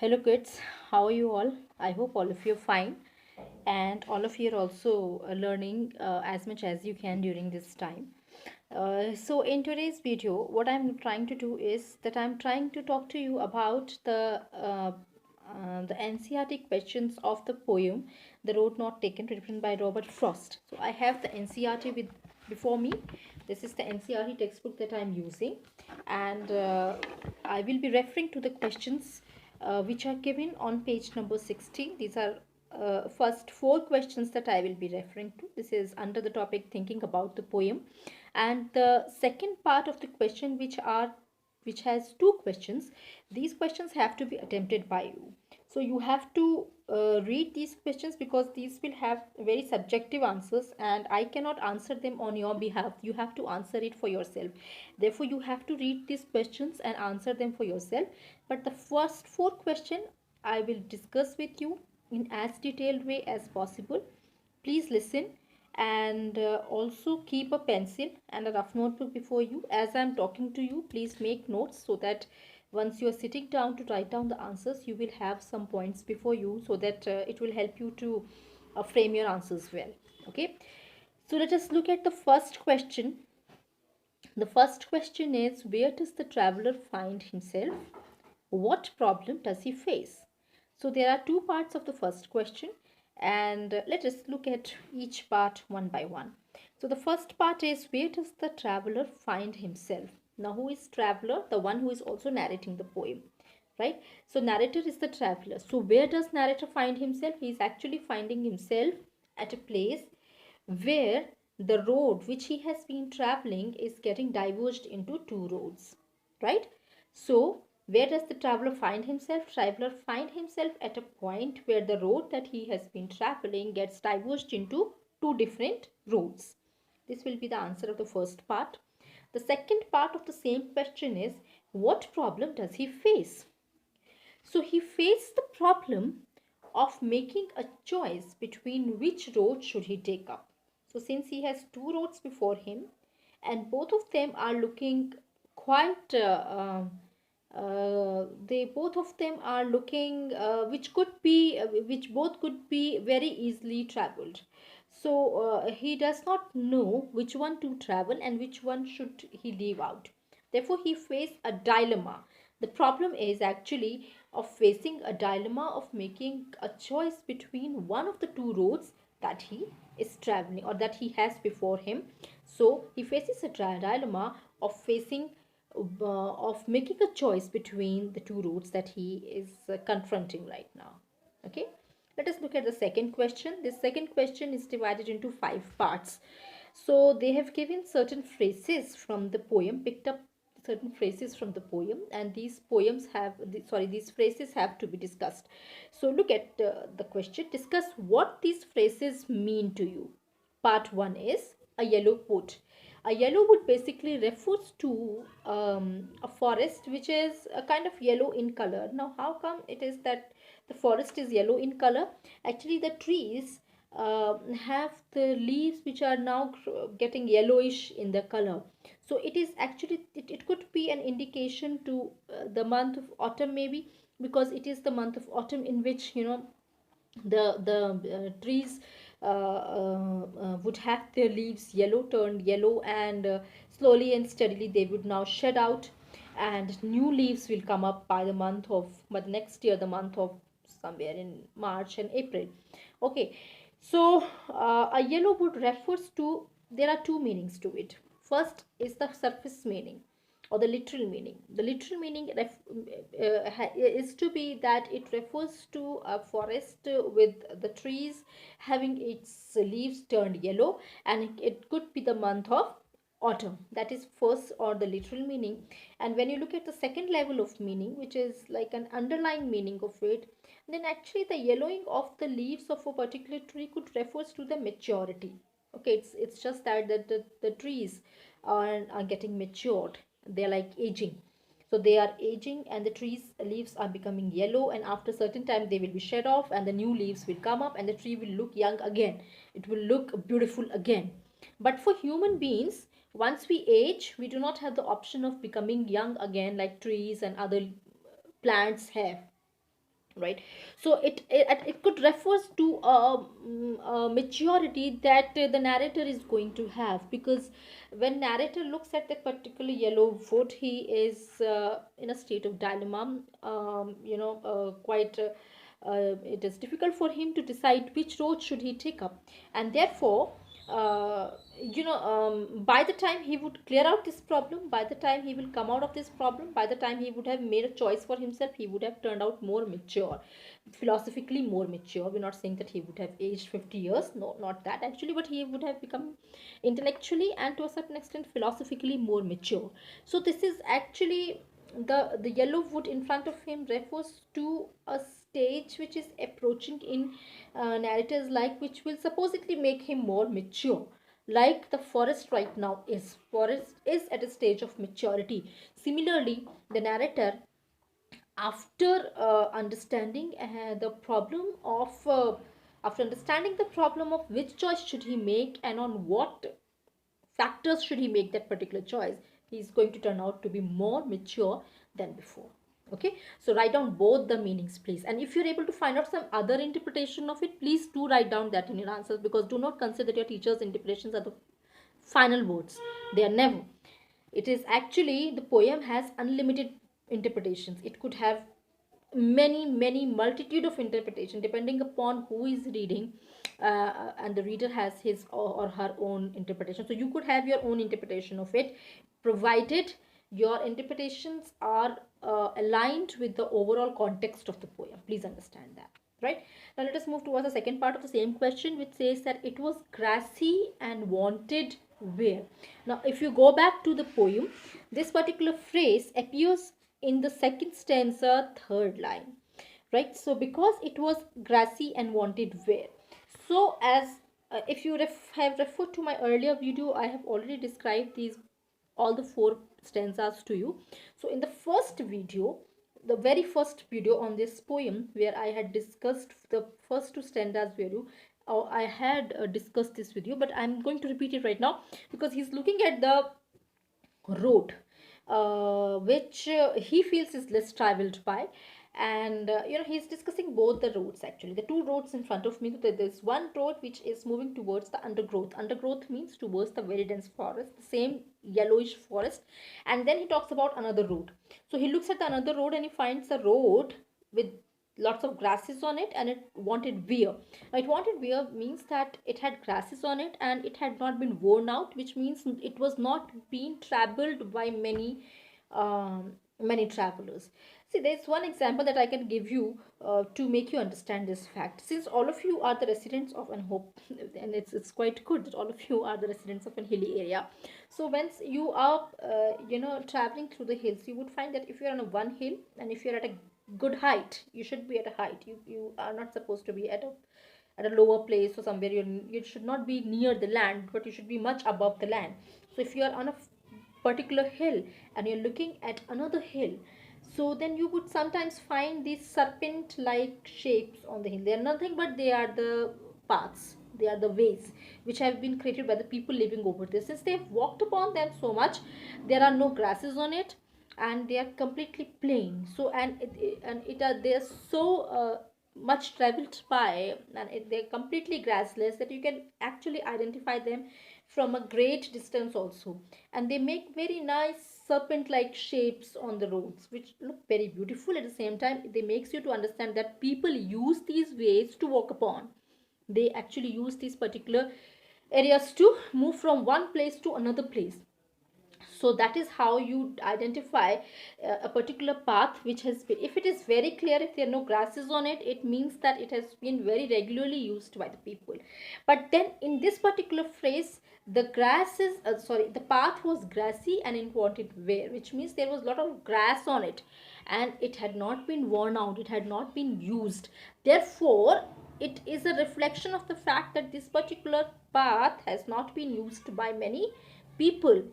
Hello kids, how are you all? I hope all of you are fine and all of you are also learning as much as you can during this time. So in today's video, what I'm trying to do is that I'm trying to talk to you about the NCERT questions of the poem "The Road Not Taken," written by Robert Frost. So I have the NCERT with before me. This is the NCERT textbook that I'm using, and I will be referring to the questions which are given on page number 16. These are first four questions that I will be referring to. This is under the topic thinking about the poem, and the second part of the question which has two questions. These questions have to be attempted by you, so you have to read these questions because these will have very subjective answers and I cannot answer them on your behalf. You have to answer it for yourself. Therefore you have to read these questions and answer them for yourself. But the first four question I will discuss with you in as detailed way as possible. Please listen and also keep a pencil and a rough notebook before you. As I'm talking to you, please make notes so that once you are sitting down to write down the answers, you will have some points before you so that it will help you to frame your answers well. Okay, so let us look at the first question. The first question is, where does the traveler find himself? What problem does he face? So there are two parts of the first question, and let us look at each part one by one. So the first part is, where does the traveler find himself? Now who is traveler? The one who is also narrating the poem, right? So narrator is the traveler. So where does narrator find himself? He is actually finding himself at a place where the road which he has been traveling is getting diverged into two roads, right? So where does the traveler find himself? Traveler find himself at a point where the road that he has been traveling gets diverged into two different roads. This will be the answer of the first part. The second part of the same question is, what problem does he face? So he faced the problem of making a choice between which road should he take up. So since he has two roads before him and both of them are looking quite they both of them are looking which both could be very easily traveled. So he does not know which one to travel and which one should he leave out. Therefore he faced a dilemma. The problem is actually of facing a dilemma of making a choice between one of the two roads that he is traveling or that he has before him. So he faces a dilemma of of making a choice between the two routes that he is confronting right now. Okay, let us look at the second question. This second question is divided into five parts. So they have given certain phrases from the poem, picked up certain phrases from the poem, and these poems have these phrases have to be discussed. So look at the question. Discuss what these phrases mean to you. Part 1 is a yellow wood. A yellow wood basically refers to a forest which is a kind of yellow in color. Now how come it is that the forest is yellow in color? Actually the trees have the leaves which are now getting yellowish in the color. So it is actually it could be an indication to the month of autumn, maybe, because it is the month of autumn in which the trees would have their leaves turned yellow, and slowly and steadily they would now shed out and new leaves will come up by the next year, the month of somewhere in March and April. Okay, so a yellow wood refers to, there are two meanings to it. First is the surface meaning or the literal meaning. The literal meaning is to be that it refers to a forest with the trees having its leaves turned yellow, and it could be the month of autumn. That is first, or the literal meaning. And when you look at the second level of meaning, which is like an underlying meaning of it, then actually the yellowing of the leaves of a particular tree could refers to the maturity. Okay, it's just that the trees are getting matured. They're like aging. So they are aging and the trees leaves are becoming yellow, and after a certain time they will be shed off and the new leaves will come up and the tree will look young again. It will look beautiful again. But for human beings, once we age, we do not have the option of becoming young again like trees and other plants have. right? So it could refers to a maturity that the narrator is going to have, because when narrator looks at that particular yellow wood, he is in a state of dilemma, quite it is difficult for him to decide which road should he take up. And therefore, by the time he would clear out this problem, by the time he will come out of this problem, by the time he would have made a choice for himself, he would have turned out more mature, philosophically more mature. We're not saying that he would have aged 50 years, no, not that actually, but he would have become intellectually and to a certain extent philosophically more mature. So this is actually the yellow wood in front of him refers to a stage which is approaching in narratives, like which will supposedly make him more mature, like the forest right now is. Forest is at a stage of maturity. Similarly, the narrator, after understanding the problem of after understanding the problem of which choice should he make and on what factors should he make that particular choice, he is going to turn out to be more mature than before. Okay, so write down both the meanings, please. And if you're able to find out some other interpretation of it, please do write down that in your answers, because do not consider that your teacher's interpretations are the final words. They are never. It is actually, the poem has unlimited interpretations. It could have many multitude of interpretation depending upon who is reading, and the reader has his or her own interpretation. So you could have your own interpretation of it, provided your interpretations are aligned with the overall context of the poem. Please understand that, right? Now let us move towards the second part of the same question, which says that it was grassy and wanted where. Now if you go back to the poem, this particular phrase appears in the second stanza, third line, right? So because it was grassy and wanted where. So as if you have referred to my earlier video, I have already described these all the four stanzas to you. So in the first video, the very first video on this poem, where I had discussed the first two stanzas where you I had discussed this with you, but I'm going to repeat it right now, because he's looking at the road which he feels is less traveled by. And he's discussing both the roads, actually the two roads in front of me. There's one road which is moving towards the undergrowth. Undergrowth means towards the very dense forest, the same yellowish forest. And then he talks about another road. So he looks at the another road and he finds a road with lots of grasses on it, and it wanted wear. Now, it wanted wear means that it had grasses on it and it had not been worn out, which means it was not being traveled by many travelers. See, there's one example that I can give you to make you understand this fact. Since all of you are the residents of an hope, and it's quite good that all of you are the residents of an hilly area. So once you are traveling through the hills, you would find that if you're on a one hill and if you're at a good height, you should be at a height. You are not supposed to be at a lower place or somewhere. You should not be near the land, but you should be much above the land. So if you are on a particular hill and you're looking at another hill, so then you would sometimes find these serpent like shapes on the hill. They are nothing but they are the paths, they are the ways which have been created by the people living over there. Since they have walked upon them so much, there are no grasses on it and they are completely plain. So they are so much traveled by, and they're completely grassless, that you can actually identify them from a great distance also. And they make very nice serpent like shapes on the roads, which look very beautiful. At the same time, they makes you to understand that people use these ways to walk upon. They actually use these particular areas to move from one place to another place. So that is how you identify a particular path which has been, if it is very clear, if there are no grasses on it, it means that it has been very regularly used by the people. But then in this particular phrase, the grass is the path was grassy and it wanted wear, which means there was a lot of grass on it and it had not been worn out, it had not been used. Therefore it is a reflection of the fact that this particular path has not been used by many people,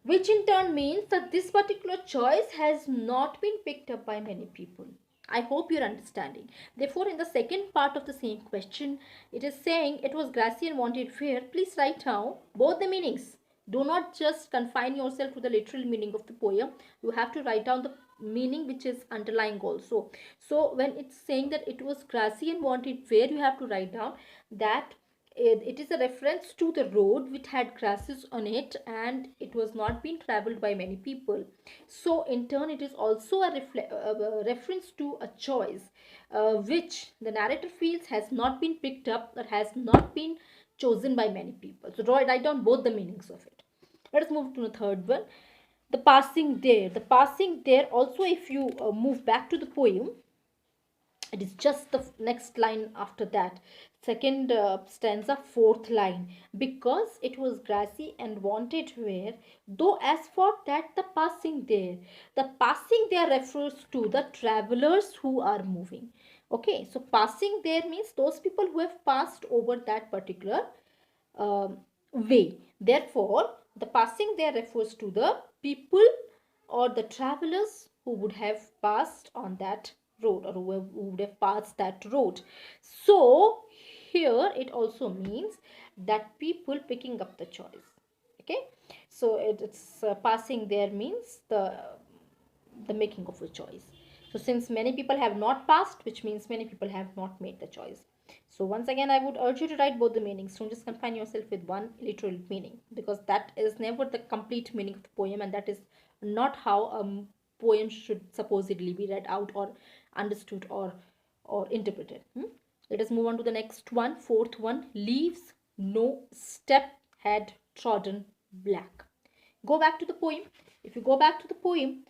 which in turn means that this particular choice has not been picked up by many people. I hope you're understanding. Therefore, in the second part of the same question, it is saying it was grassy and wanted fair. Please write down both the meanings. Do not just confine yourself to the literal meaning of the poem. You have to write down the meaning which is underlying also. So when it's saying that it was grassy and wanted where, you have to write down that it is a reference to the road which had grasses on it and it was not being traveled by many people. So in turn it is also a reference to a choice which the narrator feels has not been picked up or has not been chosen by many people. So write down both the meanings of it. Let us move to the third one, the passing there. The passing there also, if you move back to the poem, it is just the next line after that, second stanza, fourth line, because it was grassy and wanted where, though as for that the passing there refers to the travelers who are moving. Okay, so passing there means those people who have passed over that particular way. Therefore, the passing there refers to the people or the travelers who would have passed on that road, or who would have passed that road. So, here it also means that people picking up the choice. Okay, so it's passing there means the making of a choice. So since many people have not passed, which means many people have not made the choice. So once again, I would urge you to write both the meanings. Don't just confine yourself with one literal meaning, because that is never the complete meaning of the poem, and that is not how a poem should supposedly be read out or understood or interpreted. Let us move on to the next one, fourth one. Leaves no step had trodden black. Go back to the poem. If you go back to the poem,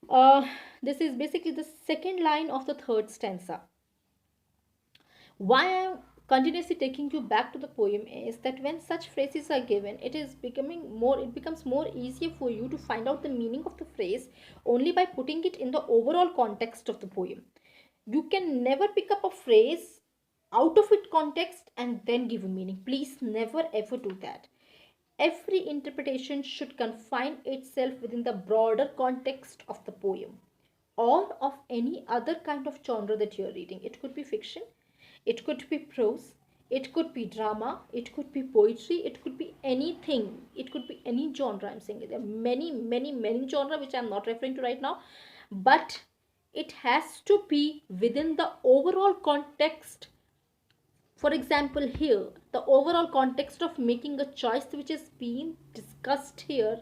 uh, this is basically the second line of the third stanza. Why I am continuously taking you back to the poem is that when such phrases are given, it becomes more easier for you to find out the meaning of the phrase only by putting it in the overall context of the poem. You can never pick up a phrase out of its context and then give a meaning. Please never ever do that. Every interpretation should confine itself within the broader context of the poem or of any other kind of genre that you're reading. It could be fiction, it could be prose, it could be drama, it could be poetry, it could be anything, it could be any genre. I'm saying there are many genre which I'm not referring to right now, but it has to be within the overall context. For example, here, the overall context of making a choice which is being discussed here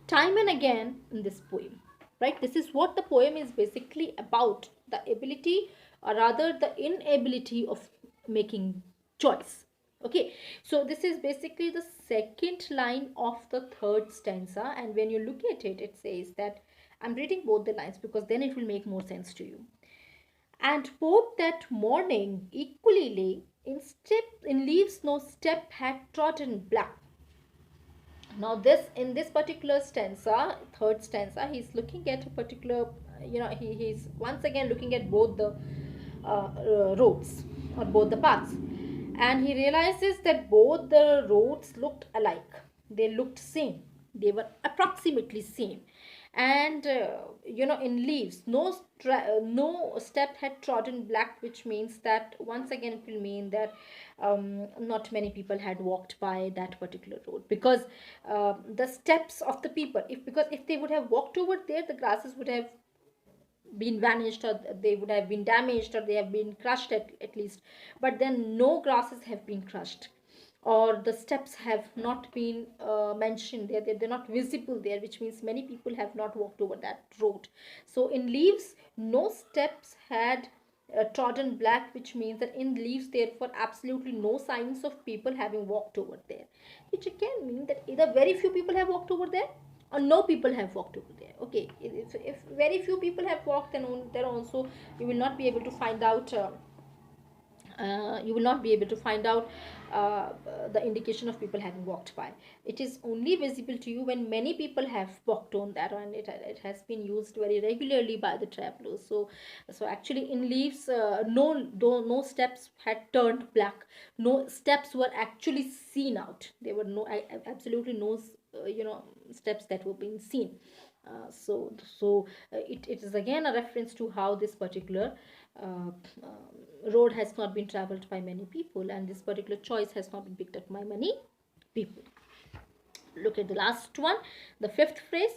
time and again in this poem, right? This is what the poem is basically about, the ability, or rather the inability of making choice. Okay, so this is basically the second line of the third stanza, and when you look at it, it says that, I'm reading both the lines because then it will make more sense to you. And both that morning equally lay in leaves no step had trodden black. Now this, in this particular stanza, third stanza, he's looking at a particular, he's once again looking at both the roads, or both the paths, and he realizes that both the roads looked alike. They looked same, they were approximately same. And in leaves no step had trodden black, which means that once again it will mean that not many people had walked by that particular road, because the steps of the people, if they would have walked over there, the grasses would have been vanished, or they would have been damaged, or they have been crushed at least. But then no grasses have been crushed, or the steps have not been mentioned there, they're not visible there, which means many people have not walked over that road. So in leaves no steps had trodden black, which means that in leaves therefore absolutely no signs of people having walked over there, which again mean that either very few people have walked over there or no people have walked over there. Okay, if very few people have walked, then there also you will not be able to find out the indication of people having walked by. It is only visible to you when many people have walked on that, and it has been used very regularly by the travelers. So actually in leaves, no steps had turned black, no steps were actually seen out, there were absolutely no steps that were being seen. It is again a reference to how this particular uh, road has not been traveled by many people, and this particular choice has not been picked up by many people. Look at the last one, the fifth phrase,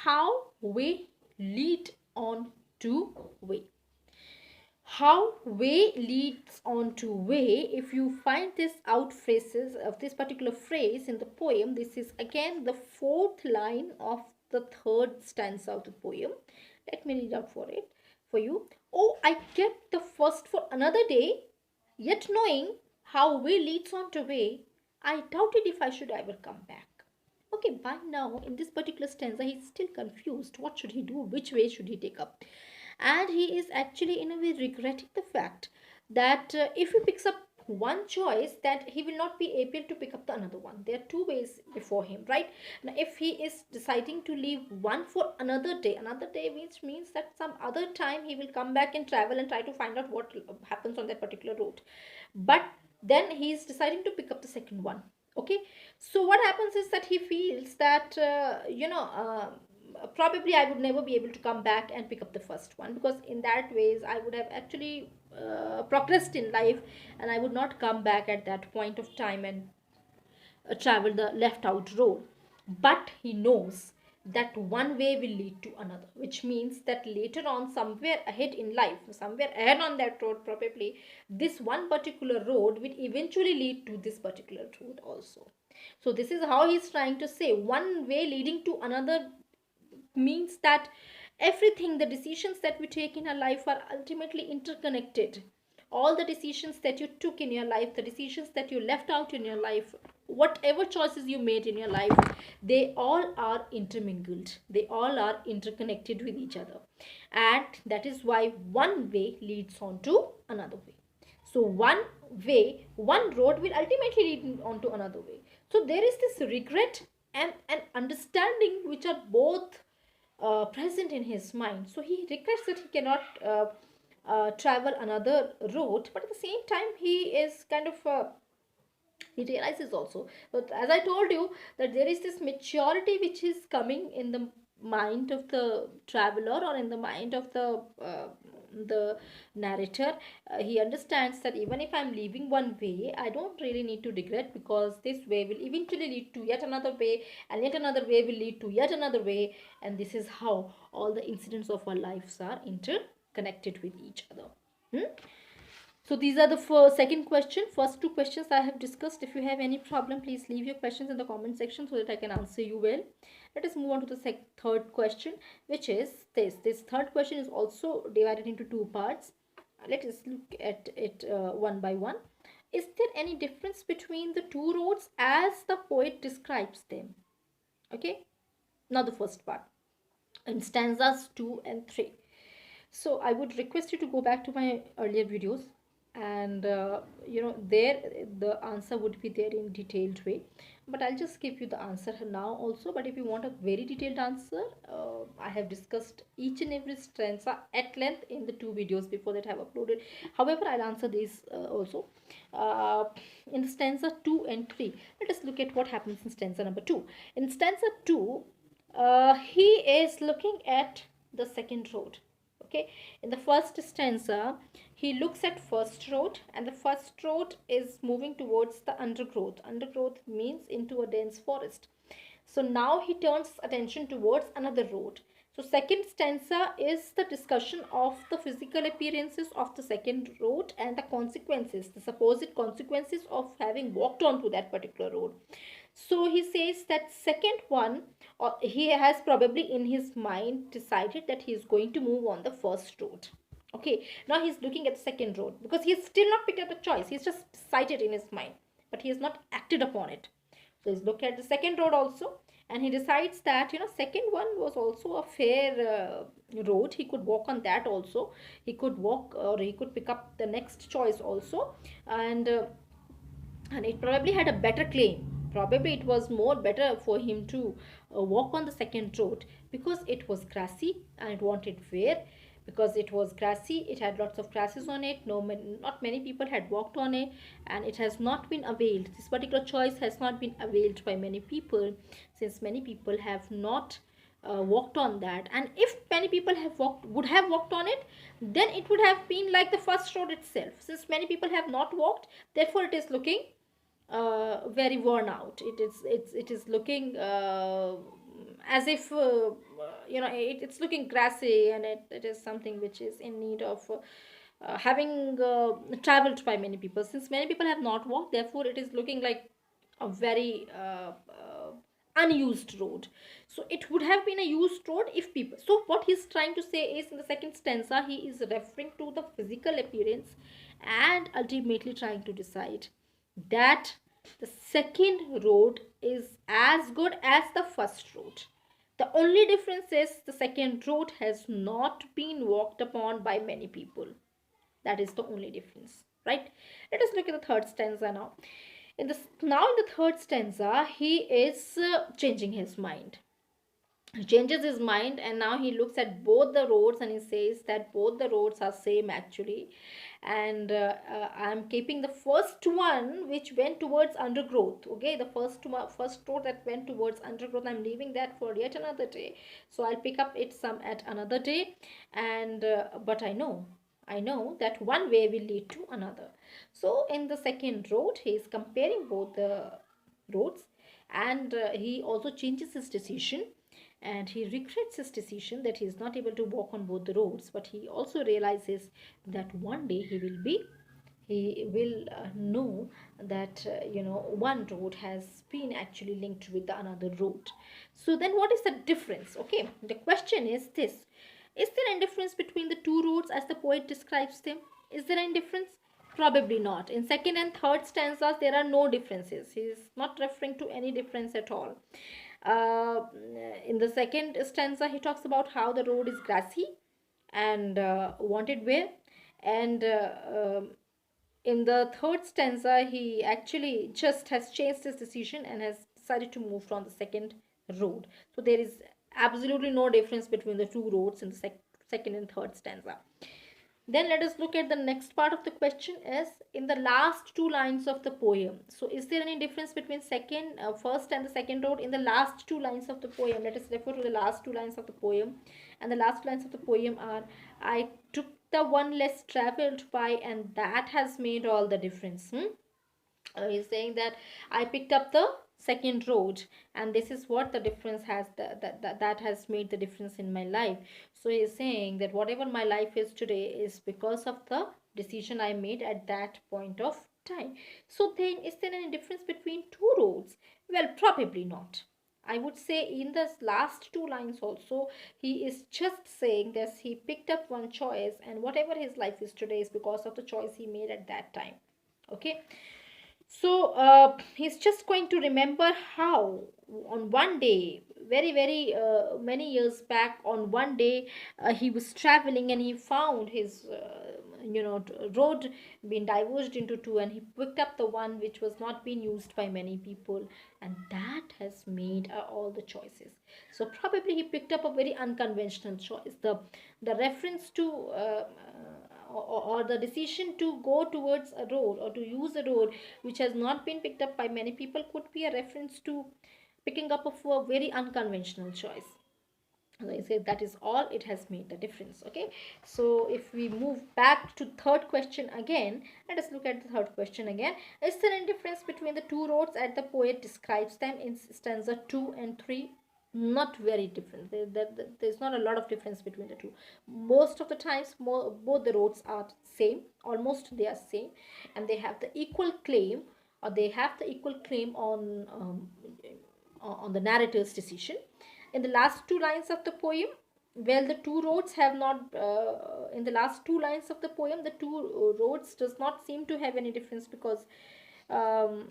how we lead on to way. How way leads on to way. If you find this out phrases of this particular phrase in the poem, this is again the fourth line of the third stanza of the poem. Let me read out for you. Oh, I kept the first for another day, yet knowing how way leads on to way, I doubted if I should ever come back. Okay, by now in this particular stanza, he's still confused. What should he do? Which way should he take up? And he is actually, in a way, regretting the fact that if he picks up one choice, that he will not be able to pick up the another one. There are two ways before him, right? Now if he is deciding to leave one for another day means that some other time he will come back and travel and try to find out what happens on that particular route. But then he is deciding to pick up the second one. Okay, so what happens is that he feels that probably I would never be able to come back and pick up the first one, because in that ways I would have actually progressed in life, and I would not come back at that point of time and travel the left out road. But he knows that one way will lead to another, which means that later on, somewhere ahead in life, somewhere ahead on that road, probably this one particular road will eventually lead to this particular road also. So this is how he's trying to say one way leading to another means that everything, the decisions that we take in our life are ultimately interconnected. All the decisions that you took in your life, the decisions that you left out in your life, whatever choices you made in your life, they all are intermingled, they all are interconnected with each other, and that is why one way leads on to another way. So one way, one road will ultimately lead on to another way. So there is this regret and understanding which are both present in his mind. So he regrets that he cannot travel another road, but at the same time he is kind of he realizes also, but as I told you, that there is this maturity which is coming in the mind of the traveler, or in the mind of the narrator. He understands that even if I'm leaving one way, I don't really need to regret, because this way will eventually lead to yet another way, and yet another way will lead to yet another way, and this is how all the incidents of our lives are interconnected with each other. Hmm? So these are the second question. First two questions I have discussed. If you have any problem, please leave your questions in the comment section so that I can answer you well. Let us move on to the third question, which is this. This third question is also divided into two parts. Let us look at it one by one. Is there any difference between the two roads as the poet describes them? Okay. Now the first part. In stanzas 2 and 3. So I would request you to go back to my earlier videos, and there the answer would be there in detailed way, but I'll just give you the answer now also. But if you want a very detailed answer, I have discussed each and every stanza at length in the two videos before that I have uploaded. However, I'll answer these also in stanza 2 and 3. Let us look at what happens in stanza number 2. In stanza 2, he is looking at the second road. Okay, in the first stanza he looks at first road, and the first road is moving towards the undergrowth means into a dense forest. So now he turns attention towards another road. So second stanza is the discussion of the physical appearances of the second road and the consequences, the supposed consequences of having walked onto that particular road. So he says that second one, or he has probably in his mind decided that he is going to move on the first road. Okay, now he's looking at the second road because he has still not picked up the choice. He's just decided in his mind, but he has not acted upon it. So he's looking at the second road also, and he decides that second one was also a fair road. He could walk on that also. He could walk, or he could pick up the next choice also, and it probably had a better claim. Probably it was more better for him to walk on the second road, because it was grassy and it wanted wear. Because it was grassy, it had lots of grasses on it. Not many people had walked on it, and it has not been availed. This particular choice has not been availed by many people, since many people have not walked on that. And if many people would have walked on it, then it would have been like the first road itself. Since many people have not walked, therefore it is looking very worn out. It is looking as if it's looking grassy, and it is something which is in need of having traveled by many people. Since many people have not walked, therefore it is looking like a very unused road. So it would have been a used road if people. So what he's trying to say is, in the second stanza, he is referring to the physical appearance and ultimately trying to decide that the second road is as good as the first road. The only difference is the second road has not been walked upon by many people. That is the only difference, right? Let us look at the third stanza now. In the third stanza, he is changing his mind. He changes his mind, and now he looks at both the roads and he says that both the roads are same actually. And I'm keeping the first one which went towards undergrowth. Okay, the first road that went towards undergrowth, I'm leaving that for yet another day. So I'll pick up it some at another day. And but I know that one way will lead to another. So in the second road, he is comparing both the roads, and he also changes his decision, and he regrets his decision that he is not able to walk on both the roads. But he also realizes that one day he will know that one road has been actually linked with the another road. So then what is the difference? Okay, the question is this: is there any difference between the two roads as the poet describes them? Is there any difference? Probably not. In second and third stanzas, there are no differences. He is not referring to any difference at all. Uh, in the second stanza, he talks about how the road is grassy and wanted wear. And in the third stanza, he actually just has changed his decision and has decided to move on the second road. So there is absolutely no difference between the two roads in the second and third stanza. Then let us look at the next part of the question is in the last two lines of the poem. So is there any difference between first and the second road in the last two lines of the poem? Let us refer to the last two lines of the poem. And the last lines of the poem are, I took the one less traveled by, and that has made all the difference. He's saying that I picked up the second road, and this is what the difference has that has made the difference in my life. So he's saying that whatever my life is today is because of the decision I made at that point of time. So then, is there any difference between two roads? Well, probably not. I would say in the last two lines also, he is just saying that he picked up one choice, and whatever his life is today is because of the choice he made at that time. Okay, so he's just going to remember how on one day, very, very many years back, on one day he was traveling and he found his road being diverged into two, and he picked up the one which was not being used by many people, and that has made all the choices. So probably he picked up a very unconventional choice. The reference to or the decision to go towards a road or to use a road which has not been picked up by many people could be a reference to picking up of a very unconventional choice. As I said, that is all, it has made the difference. Okay, so if we move back to third question again, let us look at the third question again. Is there any difference between the two roads as the poet describes them in stanza 2 and 3? Not very different. There's not a lot of difference between the two. Most of the times, both the roads are same, almost they are same, and they have the equal claim, or they have the equal claim on the narrator's decision. In the last two lines of the poem, well, the two roads have not in the last two lines of the poem, the two roads does not seem to have any difference, um,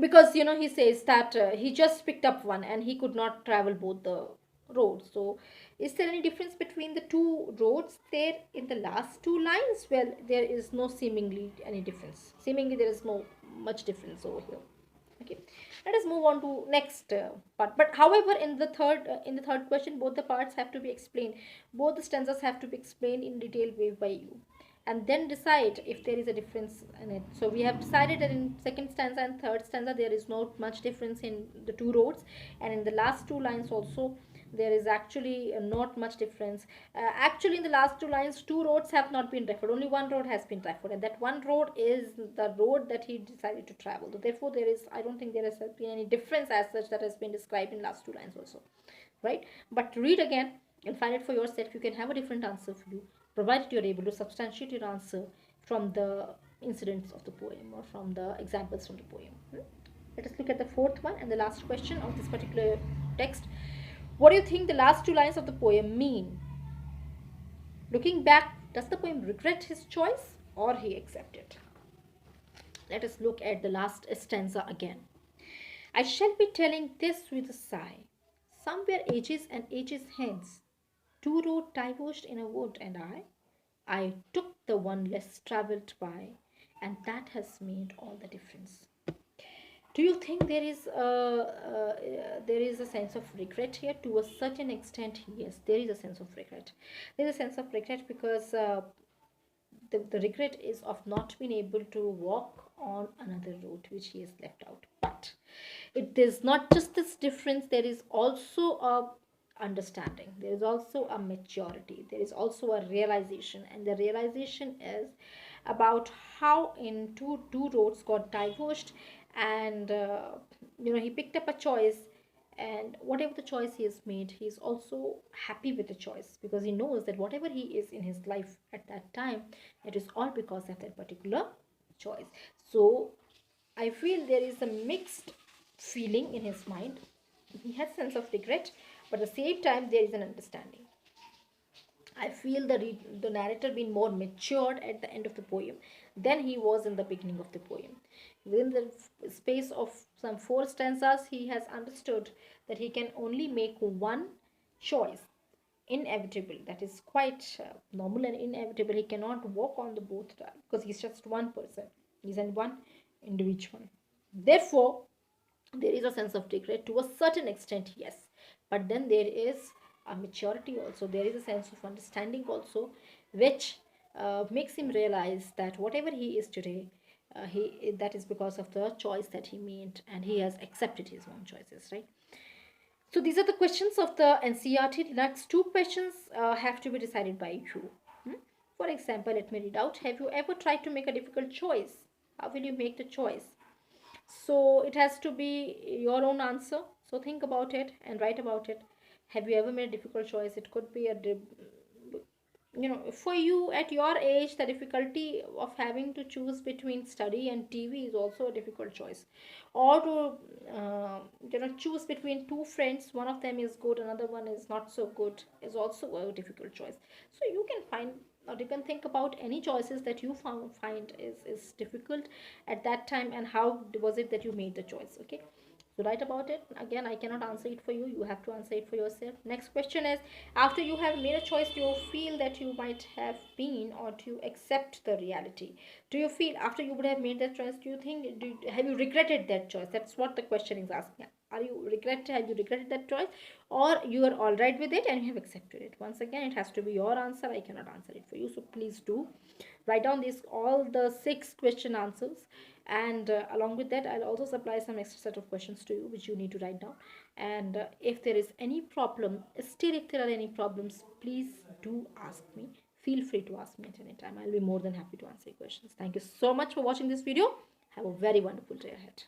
because he says that he just picked up one and he could not travel both the roads. So is there any difference between the two roads there in the last two lines? Well, there is no seemingly any difference. Seemingly there is no much difference over here. Okay, let us move on to next part. But however, in the third question, both the parts have to be explained. Both the stanzas have to be explained in detailed way by you, and then decide if there is a difference in it. So we have decided that in second stanza and third stanza there is not much difference in the two roads, and in the last two lines also There is actually not much difference. Actually, in the last two lines, two roads have not been referred. Only one road has been referred, and that one road is the road that he decided to travel. So therefore, there is, I don't think there has been any difference as such that has been described in last two lines also, right? But read again and find it for yourself. You can have a different answer for you, provided you are able to substantiate your answer from the incidents of the poem or from the examples from the poem. Let us look at the fourth one and the last question of this particular text. What do you think the last two lines of the poem mean? Looking back, does the poem regret his choice or he accept it? Let us look at the last stanza again. I shall be telling this with a sigh. Somewhere ages and ages hence, two road diverged in a wood, and I took the one less travelled by, and that has made all the difference. Do you think there is a sense of regret here? To a certain extent, yes, there is a sense of regret. There is a sense of regret because the regret is of not being able to walk on another road which he has left out. But it is not just this difference, there is also a understanding, there is also a maturity, there is also a realization, and the realization is about how in two roads got diverged, and he picked up a choice, and whatever the choice he has made, he is also happy with the choice because he knows that whatever he is in his life at that time, it is all because of that particular choice. So I feel there is a mixed feeling in his mind. He has sense of regret, but at the same time there is an understanding. I feel the narrator being more matured at the end of the poem than he was in the beginning of the poem. Within the space of some four stanzas, he has understood that he can only make one choice, inevitable. That is quite normal and inevitable. He cannot walk on the both because he's just one person. He's an one individual. Therefore, there is a sense of regret to a certain extent, yes, but then there is a maturity also, there is a sense of understanding also, which makes him realize that whatever he is today, he that is because of the choice that he made, and he has accepted his own choices, right? So these are the questions of the NCERT. The next two questions have to be decided by you. For example, let me read out. Have you ever tried to make a difficult choice? How will you make the choice? So it has to be your own answer. So think about it and write about it. Have you ever made a difficult choice? It could be for you at your age, the difficulty of having to choose between study and TV is also a difficult choice, or to choose between two friends, one of them is good, another one is not so good, is also a difficult choice. So you can find, or you can think about any choices that you find is difficult at that time, and how was it that you made the choice. Okay, so write about it. Again, I cannot answer it for you, you have to answer it for yourself. Next question is, after you have made a choice, do you feel that you might have been, or do you accept the reality? Do you feel after you would have made that choice, do you think, have you regretted that choice? That's what the question is asking. Have you regretted that choice, or you are all right with it and you have accepted it? Once again, it has to be your answer, I cannot answer it for you. So please do write down these all the 6 question answers, and along with that, I'll also supply some extra set of questions to you which you need to write down. And if there is any problem, still if there are any problems, please do ask me. Feel free to ask me at any time. I'll be more than happy to answer your questions. Thank you so much for watching this video. Have a very wonderful day ahead.